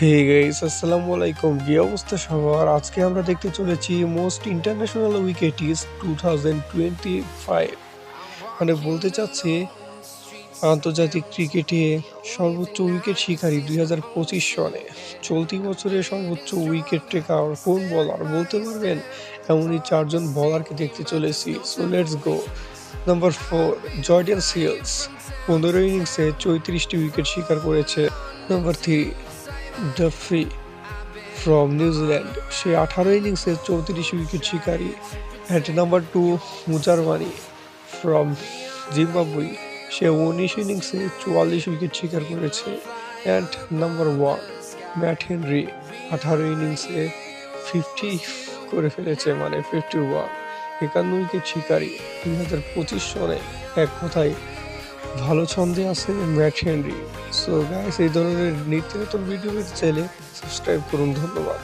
Hey guys, আসসালামু আলাইকুম। কি অবস্থা সবার? আজকে আমরা দেখতে চলেছি মোস্ট ইন্টারন্যাশনাল উইকেট ইজ 2025। মানে বলতে চাচ্ছি আন্তর্জাতিক ক্রিকেটে সর্বোচ্চ উইকেট শিকারী 2025 সনে। চলতি বছরে সর্বোচ্চ উইকেট টেকার কোন বোলার বলতে পারবেন? এমনই চারজন বোলারকে দেখতে চলেছি। So let's go. Number 4, Jorden Seales 15 ইনিংসে 34টি উইকেট শিকার করেছে। নাম্বার 3, ডাফি ফ্রম নিউজিল্যান্ড, সে 18 ইনিংসে 34 উইকেট শিকারী। At number 2, Muzarabani from Zimbabwe, সে 19 ইনিংসে 44 উইকেট শিকার করেছে। অ্যান্ড নাম্বার 1, ম্যাট হেনরি 18 ইনিংসে 50 করে ফেলেছে, মানে 51, 51 উইকেট শিকারী 2025 সনে। এক কথায় ভালো ছন্দে আছে ম্যাট হেনরি। সো গাইস, এই ধরনের নিত্য নতুন ভিডিও পেতে চাইলে সাবস্ক্রাইব করুন। ধন্যবাদ।